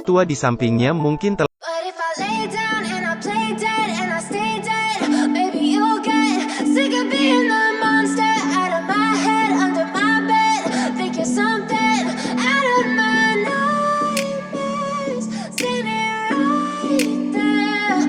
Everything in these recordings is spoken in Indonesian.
tua di sampingnya mungkin telah But if I lay down and I play dead and I stay dead, maybe you'll get sick of being the monster out of my head, under my bed. Think you're something out of my nightmares, standing right there.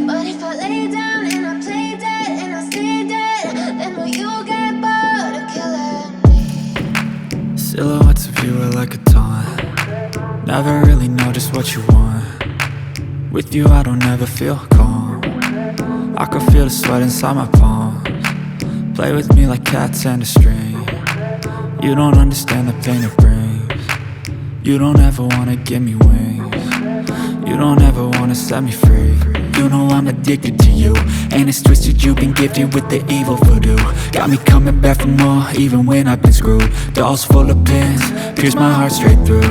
But if I lay down and I play dead and I stay dead, then will you get bored of killing me? Silhouettes of you are like a taunt. Never really know just what you want. With you I don't ever feel calm. I can feel the sweat inside my palms. Play with me like cats and a string. You don't understand the pain it brings. You don't ever wanna give me wings. You don't ever wanna set me free. You know I'm addicted to you, and it's twisted, you've been gifted with the evil voodoo. Got me coming back for more, even when I've been screwed. Dolls full of pins, pierce my heart straight through.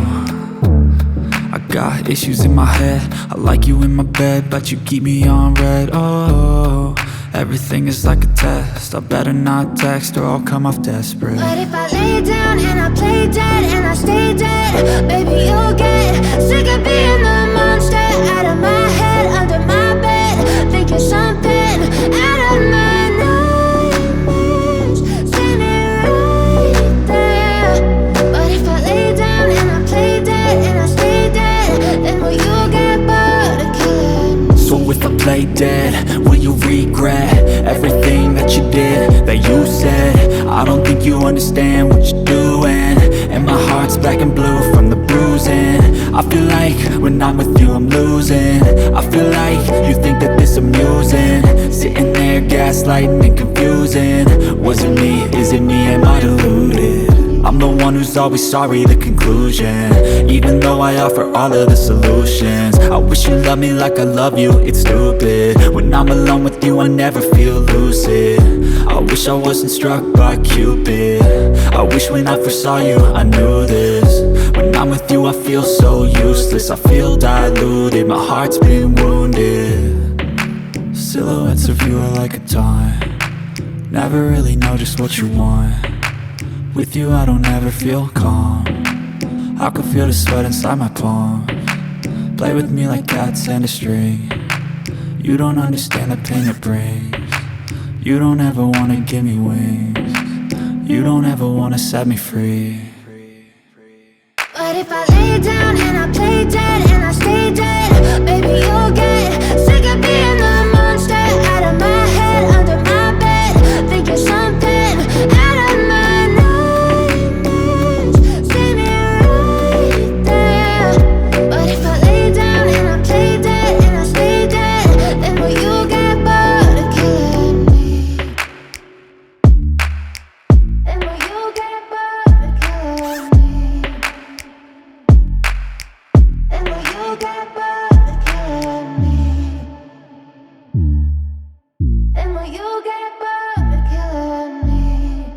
I got issues in my head, I like you in my bed, but you keep me on red. Oh, everything is like a test, I better not text or I'll come off desperate. But if I lay down and I play dead and I stay dead, baby you'll get sick of being the monster out of my head, under my bed. Think you're something out of my nightmares, standing right there. But if I lay down and I play dead and I stay dead, then will you get bored of killing me? So if I play dead, will you regret everything that you did, that you said? I don't think you understand what you're doing, and my heart's black and blue from the bruising. I feel like when I'm with you I'm losing. I feel like you think that this amusing, sitting there gaslighting and confusing. Was it me? Is it me? Am I deluded? I'm the one who's always sorry, the conclusion. Even though I offer all of the solutions, I wish you loved me like I love you, it's stupid. When I'm alone with you I never feel lucid. I wish I wasn't struck by Cupid. I wish when I first saw you I knew this. When I'm with you I feel so useless, I feel diluted, my heart's been wounded. Silhouettes of you are like a taunt. Never really know just what you want. With you I don't ever feel calm. I can feel the sweat inside my palms. Play with me like cats and a string. You don't understand the pain it brings. You don't ever wanna give me wings. You don't ever wanna set me free. But if I lay down and I play dead and I stay dead, baby you'll get sick of being the monster out of my head, under my bed. Think you're something out of my nightmares, standing right there. But if I lay down and I play dead and I stay dead, then will you get bored of killing me? Then will you get bored of killing me? And will you get bored of killing me? And will you get bored of killing me?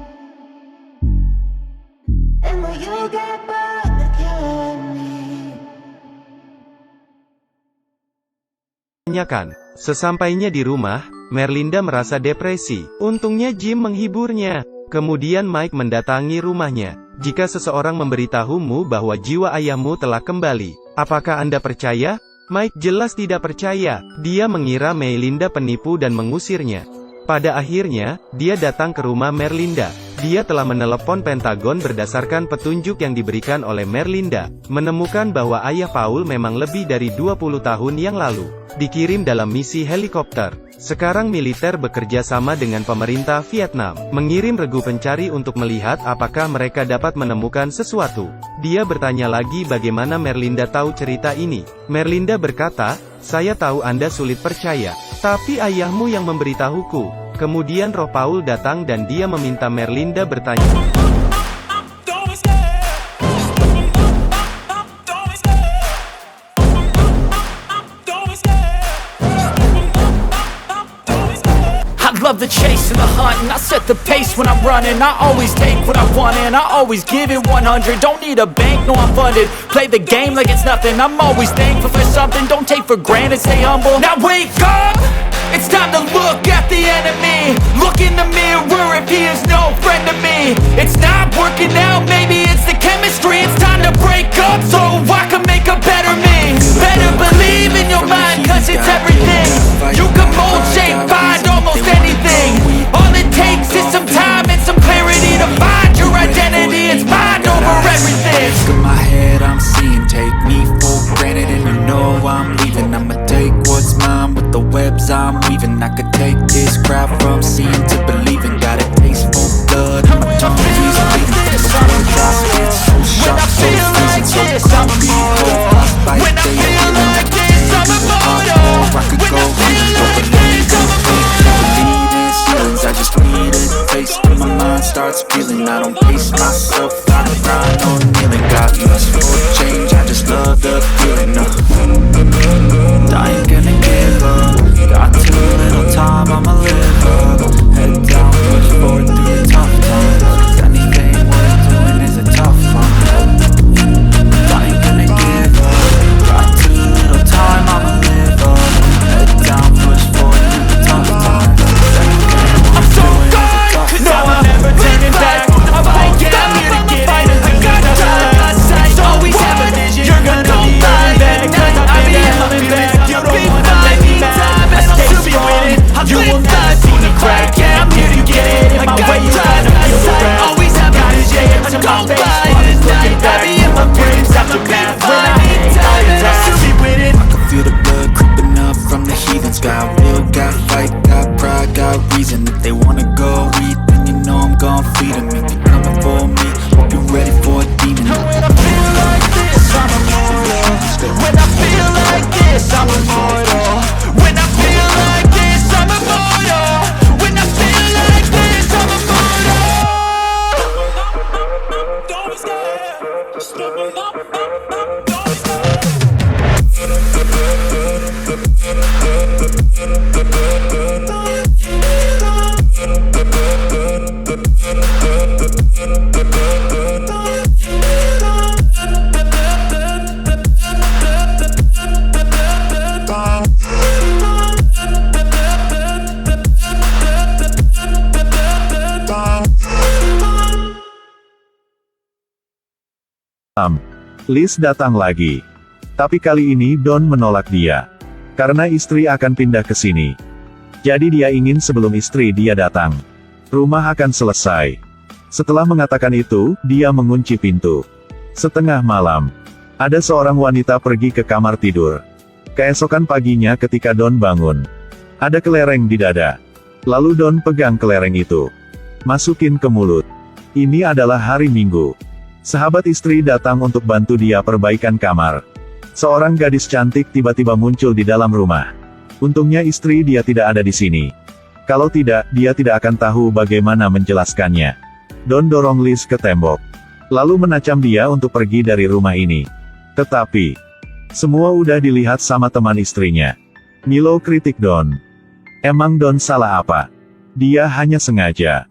And will you get bored of killing me? Tanyakan. Sesampainya di rumah, Merlinda merasa depresi. Untungnya Jim menghiburnya. Kemudian Mike mendatangi rumahnya. Jika seseorang memberitahumu bahwa jiwa ayahmu telah kembali, apakah Anda percaya? Mike jelas tidak percaya. Dia mengira Merlinda penipu dan mengusirnya. Pada akhirnya, dia datang ke rumah Merlinda. Dia telah menelepon Pentagon berdasarkan petunjuk yang diberikan oleh Merlinda, menemukan bahwa ayah Paul memang lebih dari 20 tahun yang lalu dikirim dalam misi helikopter. Sekarang militer bekerja sama dengan pemerintah Vietnam, mengirim regu pencari untuk melihat apakah mereka dapat menemukan sesuatu. Dia bertanya lagi bagaimana Merlinda tahu cerita ini. Merlinda berkata, "Saya tahu Anda sulit percaya, tapi ayahmu yang memberitahuku." Kemudian roh Paul datang dan dia meminta Merlinda bertanya. Love the chase and the hunt, and I set the pace when I'm running. I always take what I want and I always give it 100. Don't need a bank, no I'm funded. Play the game like it's nothing. I'm always thankful for something. Don't take for granted, stay humble. Now wake up, it's time to look at the enemy. Look in the mirror if he is no friend to me. It's not working out, maybe it's the chemistry. It's time to break up so I can make a better me. And I could take this crowd from seeing to believing. Got a taste for blood in my tongue, please bleeding. Before I drop, it's so sharp, so freezing, so cold. Behold, lost by a day of healing. I could take it apart, or I could go healing. Don't believe in fate, don't believe in ceilings. I just need a taste and my mind starts feeling. I don't pace myself, I don't grind on kneeling. Got lust for change, I just love the feeling. I ain't gonna give up. Got too little time, I'ma live up. Head down, push forward through the tough times. 'Cause anything worth doing is a tough one. I ain't gonna give up. Got too little time, I'ma live up. Head down, push forward through the tough times. 'Cause anything worth doing is a tough one. No, I'm never turning back. I'm focused, I'm here to get it. I got sight, always have a vision. You're gonna be right back, 'cause I've been coming back. You don't wanna let me back. I stay winning. You will never see me crack. Yeah, I'm here to get it. In my way, you gotta feel the wrath. Always have a vision. To go by this night, I be in my dreams. After path, when I hit time, to be winning. I can feel the blood creeping up from the heathens. Got will, got fight, got pride, got reason. If they wanna go eat, then you know I'm gon' feed them. If you're coming for me, hope you're ready for a demon. When I feel like this, I'm immortal. When I feel like this, I'm immortal. When I feel like this, I'm immortal. When I feel like this, I'm immortal. Don't be scared. Just level up, don't be scared. Liz datang lagi. Tapi kali ini Don menolak dia. Karena istri akan pindah ke sini. Jadi dia ingin sebelum istri dia datang. Rumah akan selesai. Setelah mengatakan itu, dia mengunci pintu. Setengah malam. Ada seorang wanita pergi ke kamar tidur. Keesokan paginya ketika Don bangun. Ada kelereng di dada. Lalu Don pegang kelereng itu. Masukin ke mulut. Ini adalah hari Minggu. Sahabat istri datang untuk bantu dia perbaikan kamar. Seorang gadis cantik tiba-tiba muncul di dalam rumah. Untungnya istri dia tidak ada di sini. Kalau tidak, dia tidak akan tahu bagaimana menjelaskannya. Don dorong Liz ke tembok. Lalu menacam dia untuk pergi dari rumah ini. Tetapi, semua udah dilihat sama teman istrinya. Milo kritik Don. Emang Don salah apa? Dia hanya sengaja.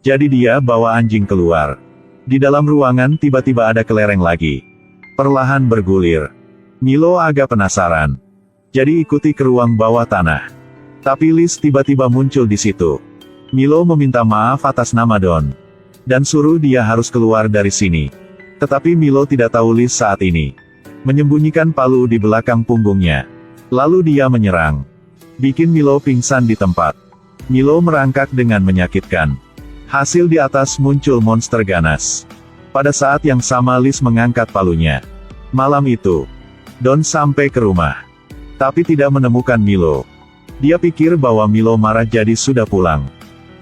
Jadi dia bawa anjing keluar. Di dalam ruangan tiba-tiba ada kelereng lagi. Perlahan bergulir. Milo agak penasaran. Jadi ikuti ke ruang bawah tanah. Tapi Liz tiba-tiba muncul di situ. Milo meminta maaf atas nama Don. Dan suruh dia harus keluar dari sini. Tetapi Milo tidak tahu Liz saat ini menyembunyikan palu di belakang punggungnya. Lalu dia menyerang. Bikin Milo pingsan di tempat. Milo merangkak dengan menyakitkan. Hasil di atas muncul monster ganas. Pada saat yang sama Liz mengangkat palunya. Malam itu, Don sampai ke rumah. Tapi tidak menemukan Milo. Dia pikir bahwa Milo marah jadi sudah pulang.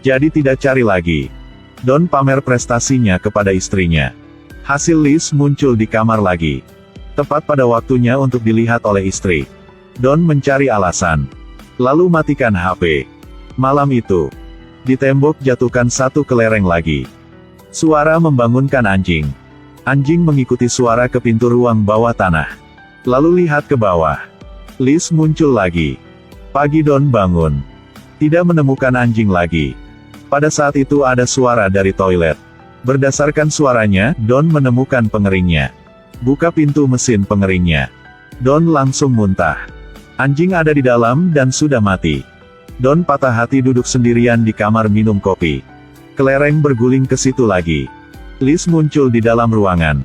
Jadi tidak cari lagi. Don pamer prestasinya kepada istrinya. Hasil Liz muncul di kamar lagi. Tepat pada waktunya untuk dilihat oleh istri. Don mencari alasan. Lalu matikan HP. Malam itu, di tembok jatuhkan satu kelereng lagi. Suara membangunkan anjing. Anjing mengikuti suara ke pintu ruang bawah tanah. Lalu lihat ke bawah. Liz muncul lagi. Pagi Don bangun. Tidak menemukan anjing lagi. Pada saat itu ada suara dari toilet. Berdasarkan suaranya, Don menemukan pengeringnya. Buka pintu mesin pengeringnya. Don langsung muntah. Anjing ada di dalam dan sudah mati. Don patah hati duduk sendirian di kamar minum kopi. Kelereng berguling ke situ lagi. Liz muncul di dalam ruangan.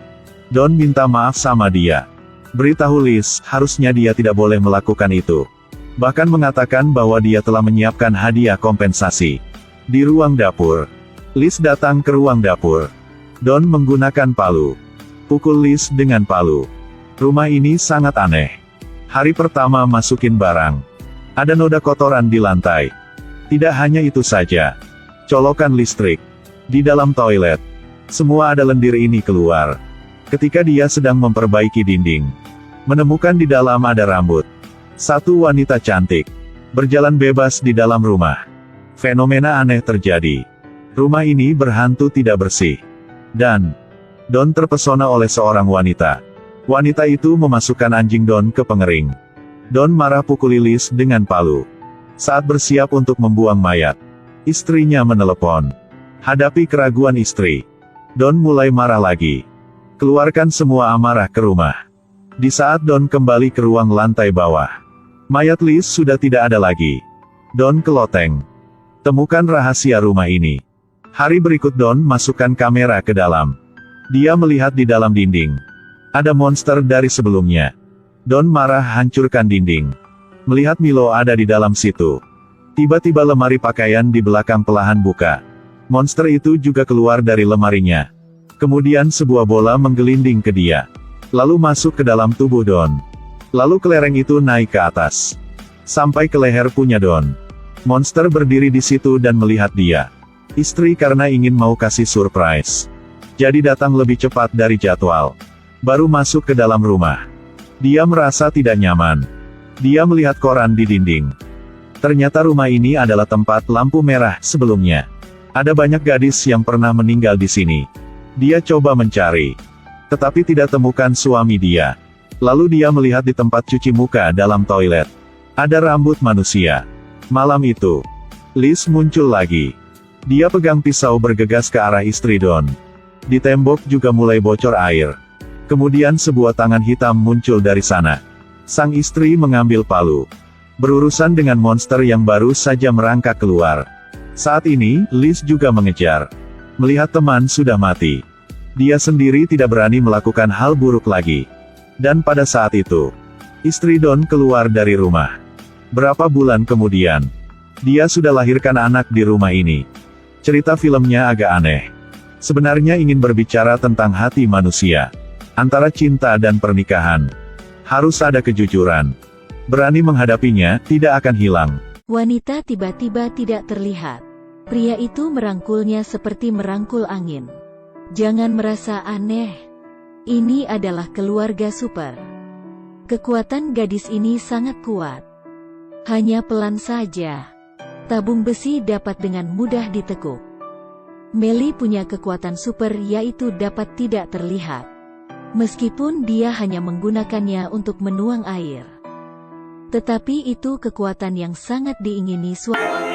Don minta maaf sama dia. Beritahu Liz, harusnya dia tidak boleh melakukan itu. Bahkan mengatakan bahwa dia telah menyiapkan hadiah kompensasi. Di ruang dapur. Liz datang ke ruang dapur. Don menggunakan palu. Pukul Liz dengan palu. Rumah ini sangat aneh. Hari pertama masukin barang. Ada noda kotoran di lantai. Tidak hanya itu saja. Colokan listrik. Di dalam toilet. Semua ada lendir ini keluar. Ketika dia sedang memperbaiki dinding. Menemukan di dalam ada rambut. Satu wanita cantik. Berjalan bebas di dalam rumah. Fenomena aneh terjadi. Rumah ini berhantu tidak bersih. Dan Don terpesona oleh seorang wanita. Wanita itu memasukkan anjing Don ke pengering. Don marah pukuli Liz dengan palu. Saat bersiap untuk membuang mayat, istrinya menelepon. Hadapi keraguan istri, Don mulai marah lagi. Keluarkan semua amarah ke rumah. Di saat Don kembali ke ruang lantai bawah, mayat Liz sudah tidak ada lagi. Don ke loteng. Temukan rahasia rumah ini. Hari berikut Don masukkan kamera ke dalam. Dia melihat di dalam dinding. Ada monster dari sebelumnya. Don marah hancurkan dinding. Melihat Milo ada di dalam situ. Tiba-tiba lemari pakaian di belakang perlahan buka. Monster itu juga keluar dari lemarinya. Kemudian sebuah bola menggelinding ke dia. Lalu masuk ke dalam tubuh Don. Lalu kelereng itu naik ke atas. Sampai ke leher punya Don. Monster berdiri di situ dan melihat dia. Istri karena ingin mau kasih surprise. Jadi datang lebih cepat dari jadwal. Baru masuk ke dalam rumah. Dia merasa tidak nyaman. Dia melihat koran di dinding. Ternyata rumah ini adalah tempat lampu merah sebelumnya. Ada banyak gadis yang pernah meninggal di sini. Dia coba mencari. Tetapi tidak temukan suami dia. Lalu dia melihat di tempat cuci muka dalam toilet. Ada rambut manusia. Malam itu, Liz muncul lagi. Dia pegang pisau bergegas ke arah istri Don. Di tembok juga mulai bocor air. Kemudian sebuah tangan hitam muncul dari sana. Sang istri mengambil palu. Berurusan dengan monster yang baru saja merangkak keluar. Saat ini, Liz juga mengejar. Melihat teman sudah mati. Dia sendiri tidak berani melakukan hal buruk lagi. Dan pada saat itu, istri Don keluar dari rumah. Berapa bulan kemudian, dia sudah lahirkan anak di rumah ini. Cerita filmnya agak aneh. Sebenarnya ingin berbicara tentang hati manusia. Antara cinta dan pernikahan. Harus ada kejujuran. Berani menghadapinya, tidak akan hilang. Wanita tiba-tiba tidak terlihat. Pria itu merangkulnya seperti merangkul angin. Jangan merasa aneh. Ini adalah keluarga super. Kekuatan gadis ini sangat kuat. Hanya pelan saja. Tabung besi dapat dengan mudah ditekuk. Melly punya kekuatan super yaitu dapat tidak terlihat. Meskipun dia hanya menggunakannya untuk menuang air. Tetapi itu kekuatan yang sangat diingini suami.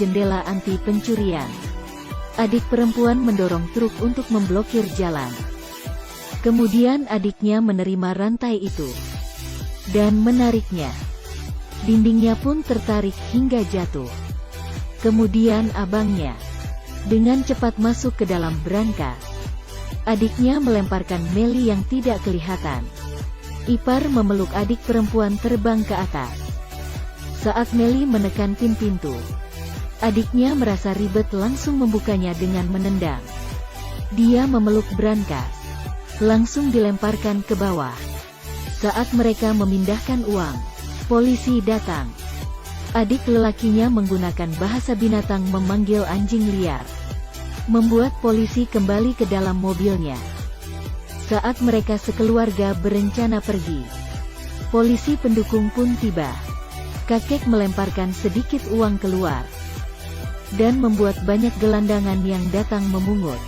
Jendela anti pencurian. Adik perempuan mendorong truk untuk memblokir jalan. Kemudian adiknya menerima rantai itu dan menariknya. Dindingnya pun tertarik hingga jatuh. Kemudian abangnya dengan cepat masuk ke dalam brankas. Adiknya melemparkan Melly yang tidak kelihatan. Ipar memeluk adik perempuan terbang ke atas. Saat Melly menekan pintu, adiknya merasa ribet langsung membukanya dengan menendang. Dia memeluk brankas, langsung dilemparkan ke bawah. Saat mereka memindahkan uang, polisi datang. Adik lelakinya menggunakan bahasa binatang memanggil anjing liar, membuat polisi kembali ke dalam mobilnya. Saat mereka sekeluarga berencana pergi, polisi pendukung pun tiba. Kakek melemparkan sedikit uang keluar dan membuat banyak gelandangan yang datang memungut.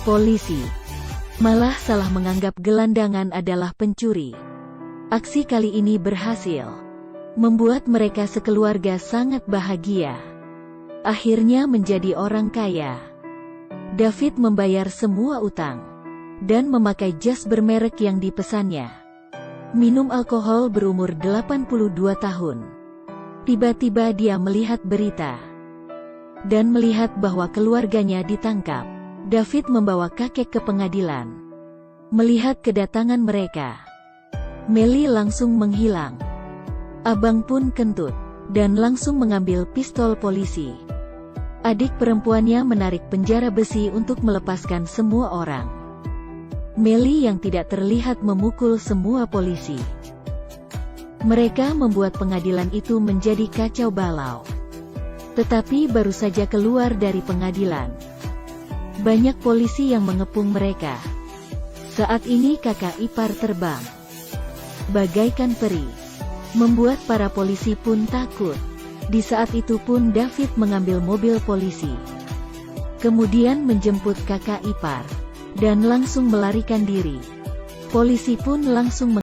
Polisi malah salah menganggap gelandangan adalah pencuri. Aksi kali ini berhasil membuat mereka sekeluarga sangat bahagia. Akhirnya menjadi orang kaya. David membayar semua utang dan memakai jas bermerek yang dipesannya. Minum alkohol berumur 82 tahun. Tiba-tiba dia melihat berita dan melihat bahwa keluarganya ditangkap. David membawa kakek ke pengadilan. Melihat kedatangan mereka, Melly langsung menghilang. Abang pun kentut dan langsung mengambil pistol polisi. Adik perempuannya menarik penjara besi untuk melepaskan semua orang. Melly yang tidak terlihat memukul semua polisi. Mereka membuat pengadilan itu menjadi kacau balau. Tetapi baru saja keluar dari pengadilan, banyak polisi yang mengepung mereka. Saat ini kakak ipar terbang bagaikan peri, membuat para polisi pun takut. Di saat itu pun David mengambil mobil polisi, kemudian menjemput kakak ipar dan langsung melarikan diri. Polisi pun langsung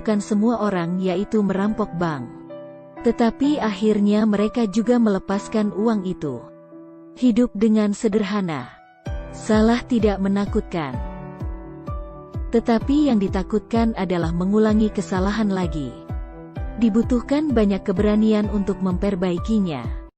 dilakukan semua orang, yaitu merampok bank. Tetapi akhirnya mereka juga melepaskan uang itu. Hidup dengan sederhana. Salah tidak menakutkan. Tetapi yang ditakutkan adalah mengulangi kesalahan lagi. Dibutuhkan banyak keberanian untuk memperbaikinya.